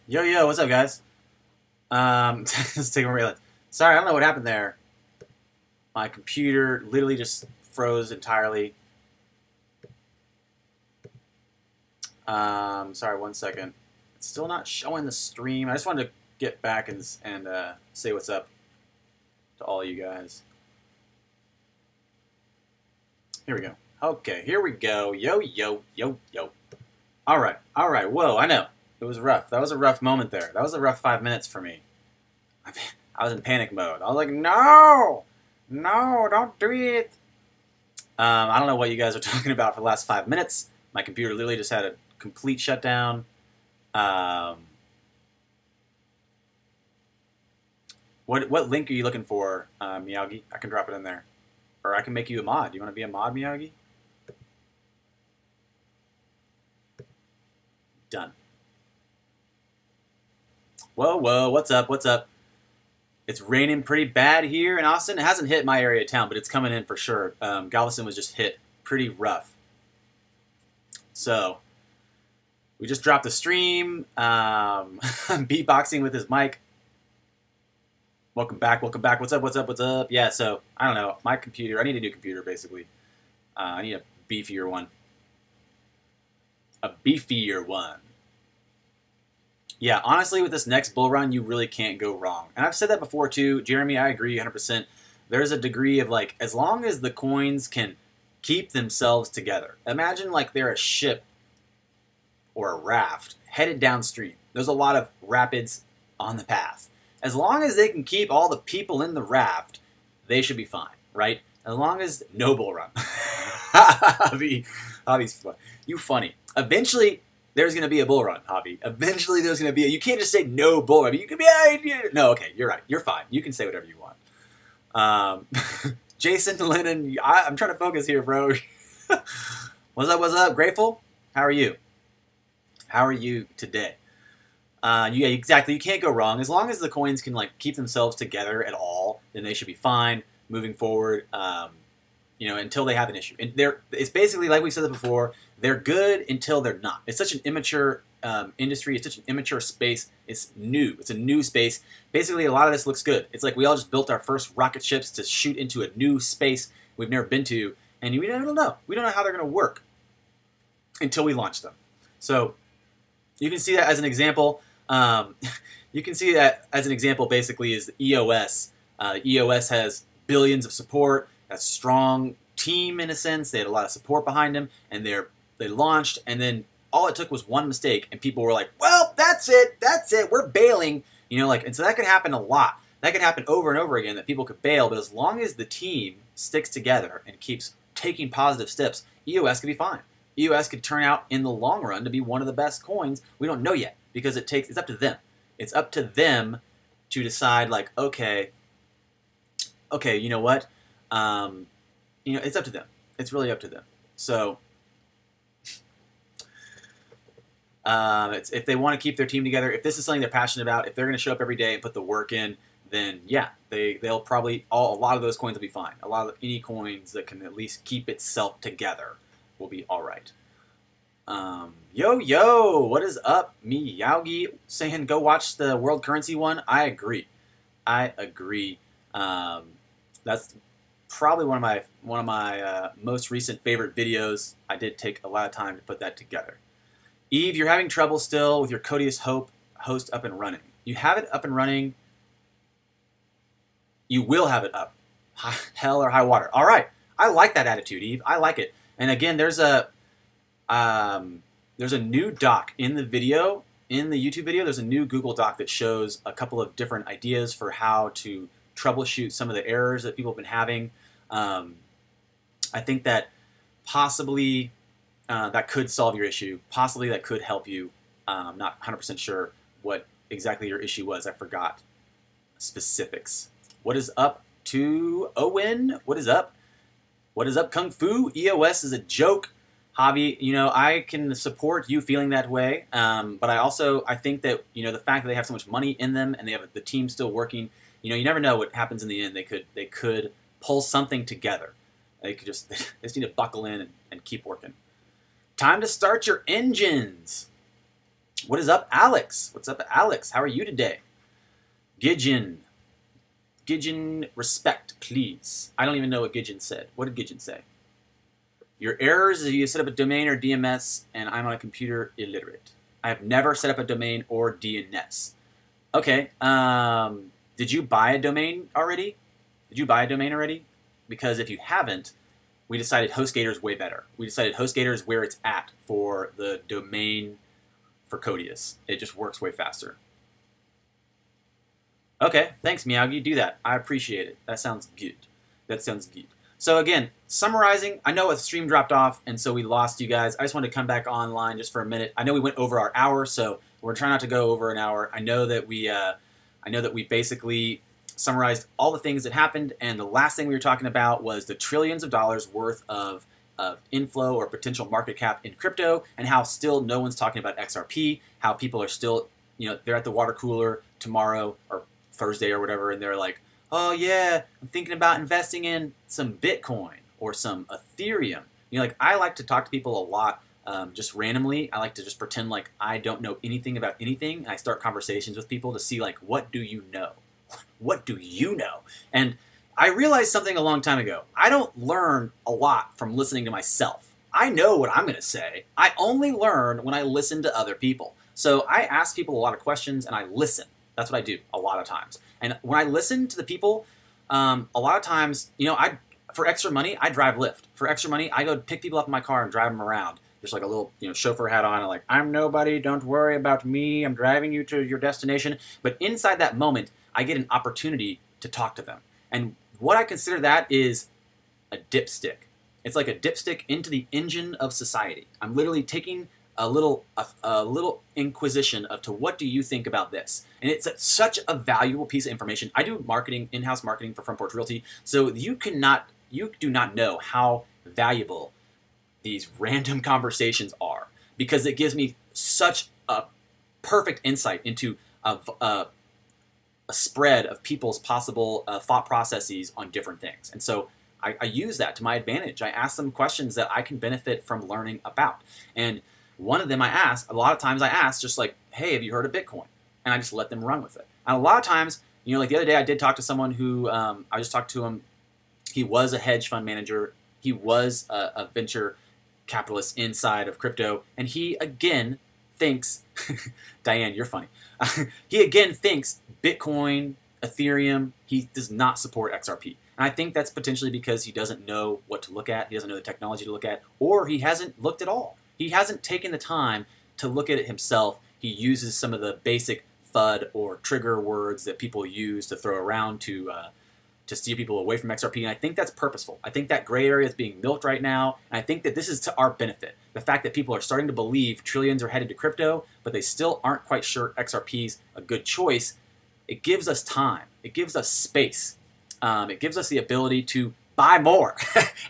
Yo, yo, what's up, guys? Let's take a real. Sorry, I don't know what happened there. My computer literally just froze entirely. Sorry, 1 second. It's still not showing the stream. I just wanted to get back and say what's up to all you guys. Here we go. Okay, here we go. Yo, yo, yo, yo. All right, all right. Whoa, I know. It was rough. That was a rough moment there. That was a rough 5 minutes for me. I was in panic mode. I was like, no, no, don't do it. I don't know what you guys are talking about for the last 5 minutes. My computer literally just had a complete shutdown. What link are you looking for, Miyagi? I can drop it in there. Or I can make you a mod. Do you want to be a mod, Miyagi? Done. Whoa, whoa, what's up, what's up? It's raining pretty bad here in Austin. It hasn't hit my area of town, but it's coming in for sure. Galveston was just hit pretty rough. So, we just dropped the stream. I'm beatboxing with his mic. Welcome back, welcome back. What's up, what's up, what's up? Yeah, so, I don't know. My computer, I need a new computer, basically. I need a beefier one. A beefier one. Yeah, honestly, with this next bull run, you really can't go wrong. And I've said that before, too. Jeremy, I agree 100%. There's a degree of, like, as long as the coins can keep themselves together. Imagine, like, they're a ship or a raft headed downstream. There's a lot of rapids on the path. As long as they can keep all the people in the raft, they should be fine, right? As long as no bull run. Hobby's fun. You funny. Eventually, there's going to be a bull run, Hobby. Eventually, there's going to be you can't just say no bull run. You can be, no, okay, you're right. You're fine. You can say whatever you want. Jason Lennon, I'm trying to focus here, bro. What's up, what's up? Grateful? How are you? How are you today? Yeah, exactly. You can't go wrong. As long as the coins can, like, keep themselves together at all, then they should be fine moving forward, until they have an issue. And it's basically, like we said before, they're good until they're not. It's such an immature industry. It's such an immature space. It's new. It's a new space. Basically, a lot of this looks good. It's like we all just built our first rocket ships to shoot into a new space we've never been to, and we don't know. We don't know how they're going to work until we launch them. So you can see that as an example. You can see that as an example basically is the EOS. EOS has billions of support, a strong team in a sense. They had a lot of support behind them, and they launched, and then all it took was one mistake, and people were like, well, that's it, we're bailing. And so that can happen a lot. That can happen over and over again, that people could bail, but as long as the team sticks together and keeps taking positive steps, EOS could be fine. EOS could turn out in the long run to be one of the best coins. We don't know yet, because it's up to them. It's up to them to decide, like, okay, you know what? It's up to them. It's really up to them. So, if they want to keep their team together, if this is something they're passionate about, if they're going to show up every day and put the work in, then yeah, they'll probably a lot of those coins will be fine. A lot of any coins that can at least keep itself together will be all right. Yo, what is up, Miyagi? Saying go watch the world currency one. I agree. That's probably one of my most recent favorite videos. I did take a lot of time to put that together. Eve, you're having trouble still with your Codius Hope host up and running. You have it up and running. You will have it up. Hell or high water. All right. I like that attitude, Eve. I like it. And again, there's a new doc in the video, in the YouTube video. There's a new Google Doc that shows a couple of different ideas for how to troubleshoot some of the errors that people have been having. I think that possibly that could solve your issue. Possibly that could help you. I'm not 100% sure what exactly your issue was. I forgot specifics. What is up to Owen? What is up? What is up, Kung Fu? EOS is a joke. Hobby, I can support you feeling that way, but I think that, the fact that they have so much money in them and they have the team still working, you never know what happens in the end. They could pull something together. They just need to buckle in and keep working. Time to start your engines. What is up, Alex? What's up, Alex? How are you today? Gidgeon. Gidgeon, respect, please. I don't even know what Gidgeon said. What did Gidgeon say? Your errors is you set up a domain or DMS, and I'm on a computer illiterate. I have never set up a domain or DNS. Okay. Did you buy a domain already? Did you buy a domain already? Because if you haven't, we decided HostGator is way better. We decided HostGator is where it's at for the domain for Codius. It just works way faster. Okay, thanks, Miyagi. Do that. I appreciate it. That sounds good. That sounds good. So again, summarizing, I know the stream dropped off, and so we lost you guys. I just wanted to come back online just for a minute. I know we went over our hour, so we're trying not to go over an hour. I know that we basically summarized all the things that happened, and the last thing we were talking about was the trillions of dollars worth of inflow or potential market cap in crypto, and how still no one's talking about XRP, how people are still, they're at the water cooler tomorrow or Thursday or whatever, and they're like, oh yeah, I'm thinking about investing in some Bitcoin or some Ethereum. I like to talk to people a lot just randomly. I like to just pretend like I don't know anything about anything, and I start conversations with people to see, like, what do you know? What do you know? And I realized something a long time ago. I don't learn a lot from listening to myself. I know what I'm going to say. I only learn when I listen to other people. So I ask people a lot of questions, and I listen. That's what I do a lot of times. And when I listen to the people, a lot of times, for extra money, I drive Lyft. For extra money, I go pick people up in my car and drive them around. Just like a little, chauffeur hat on, and like, I'm nobody, don't worry about me, I'm driving you to your destination. But inside that moment, I get an opportunity to talk to them. And what I consider that is a dipstick. It's like a dipstick into the engine of society. I'm literally taking a little inquisition of to what do you think about this? And it's such a valuable piece of information. I do marketing, in-house marketing for Front Porch Realty, so you do not know how valuable these random conversations are, because it gives me such a perfect insight into a spread of people's possible thought processes on different things. And so I use that to my advantage. I ask them questions that I can benefit from learning about. And one of them a lot of times I ask just like, hey, have you heard of Bitcoin? And I just let them run with it. And a lot of times, like the other day I did talk to someone who, I just talked to him. He was a hedge fund manager. He was a venture capitalist inside of crypto. And he again thinks, Diane, you're funny. He again thinks Bitcoin, Ethereum, he does not support XRP. And I think that's potentially because he doesn't know what to look at. He doesn't know the technology to look at, or he hasn't looked at all. He hasn't taken the time to look at it himself. He uses some of the basic FUD or trigger words that people use to throw around to steer people away from XRP, and I think that's purposeful. I think that gray area is being milked right now, and I think that this is to our benefit. The fact that people are starting to believe trillions are headed to crypto, but they still aren't quite sure XRP's a good choice, it gives us time. It gives us space. It gives us the ability to buy more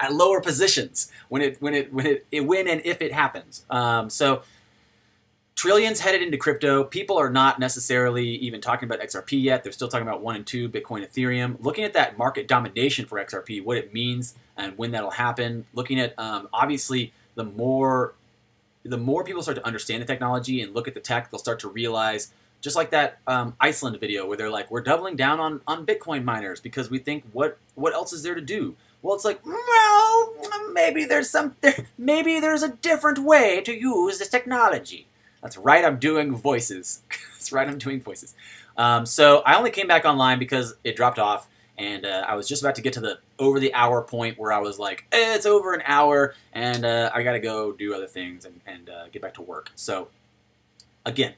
at lower positions when and if it happens. So trillions headed into crypto. People are not necessarily even talking about XRP yet. They're still talking about 1 and 2, Bitcoin, Ethereum. Looking at that market domination for XRP, what it means and when that'll happen. Looking at, obviously, the more people start to understand the technology and look at the tech, they'll start to realize, just like that Iceland video where they're like, we're doubling down on Bitcoin miners because we think, what else is there to do? Well, it's like, well, maybe there's a different way to use this technology. That's right, I'm doing voices. That's right, I'm doing voices. So I only came back online because it dropped off, and I was just about to get to the over the hour point where I was like, it's over an hour, and I got to go do other things and get back to work. So again,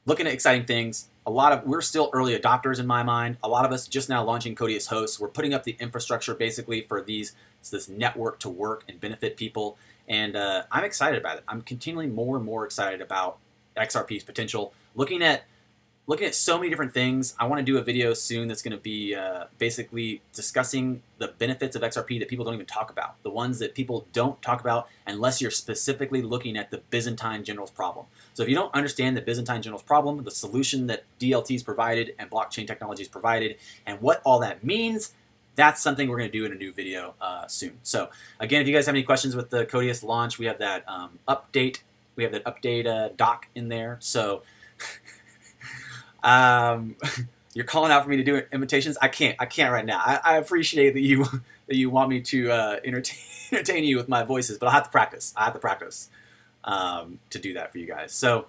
looking at exciting things. We're still early adopters in my mind. A lot of us just now launching Codius Hosts. We're putting up the infrastructure basically for this network to work and benefit people. And I'm excited about it. I'm continually more and more excited about XRP's potential. Looking at so many different things. I want to do a video soon that's going to be basically discussing the benefits of XRP that people don't even talk about. The ones that people don't talk about unless you're specifically looking at the Byzantine generals problem. So if you don't understand the Byzantine generals problem, the solution that DLT's provided and blockchain technologies provided, and what all that means, that's something we're going to do in a new video soon. So again, if you guys have any questions with the Codius launch, we have that update We have that update doc in there. So you're calling out for me to do imitations. I can't right now. I appreciate that you want me to entertain you with my voices, but I'll have to practice. I have to practice to do that for you guys. So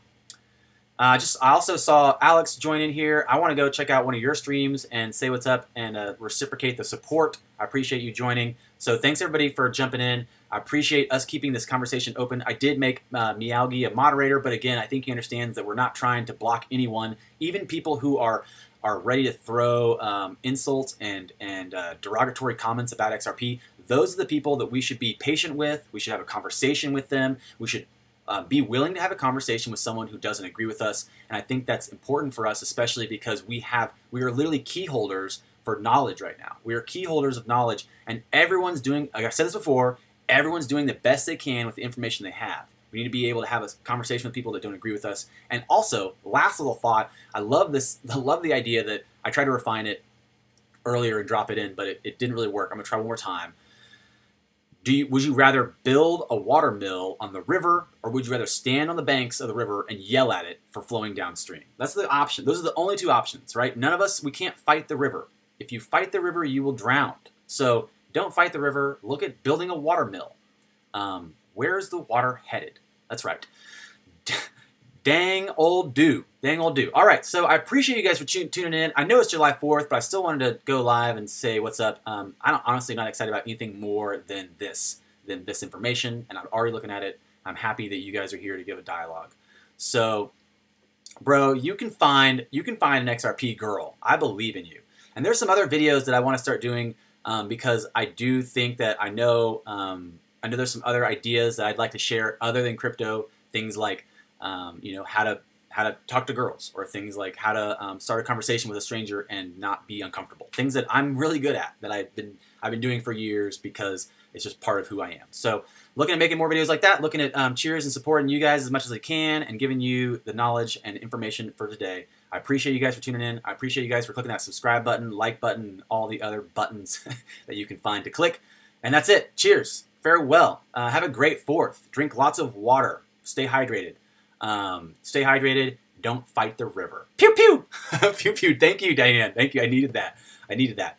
I also saw Alex join in here. I want to go check out one of your streams and say what's up and reciprocate the support. I appreciate you joining. So thanks everybody for jumping in. I appreciate us keeping this conversation open. I did make Meowgi a moderator, but again, I think he understands that we're not trying to block anyone, even people who are ready to throw insults and derogatory comments about XRP. Those are the people that we should be patient with. We should have a conversation with them. We should be willing to have a conversation with someone who doesn't agree with us. And I think that's important for us, especially because we are literally key holders for knowledge right now. We are key holders of knowledge, and everyone's doing, like I said this before, everyone's doing the best they can with the information they have. We need to be able to have a conversation with people that don't agree with us. And also, last little thought, I love the idea that I tried to refine it earlier and drop it in, but it didn't really work. I'm gonna try one more time. Would you rather build a water mill on the river, or would you rather stand on the banks of the river and yell at it for flowing downstream? That's the option. Those are the only two options, right? None of us, we can't fight the river. If you fight the river, you will drown. So don't fight the river. Look at building a water mill. Where's the water headed? That's right. Dang old do. Dang old do. All right, so I appreciate you guys for tuning in. I know it's July 4th, but I still wanted to go live and say what's up. I'm honestly not excited about anything more than this information, and I'm already looking at it. I'm happy that you guys are here to give a dialogue. So, bro, you can find an XRP girl. I believe in you. And there's some other videos that I want to start doing because I do think that I know there's some other ideas that I'd like to share other than crypto. Things like you know, how to talk to girls, or things like how to start a conversation with a stranger and not be uncomfortable. Things that I'm really good at, that I've been doing for years because it's just part of who I am. So looking at making more videos like that, looking at cheers and supporting you guys as much as I can and giving you the knowledge and information for today. I appreciate you guys for tuning in. I appreciate you guys for clicking that subscribe button, like button, and all the other buttons that you can find to click. And that's it. Cheers. Farewell. Have a great 4th. Drink lots of water. Stay hydrated. Stay hydrated. Don't fight the river. Pew, pew. Pew, pew. Thank you, Diane. Thank you. I needed that.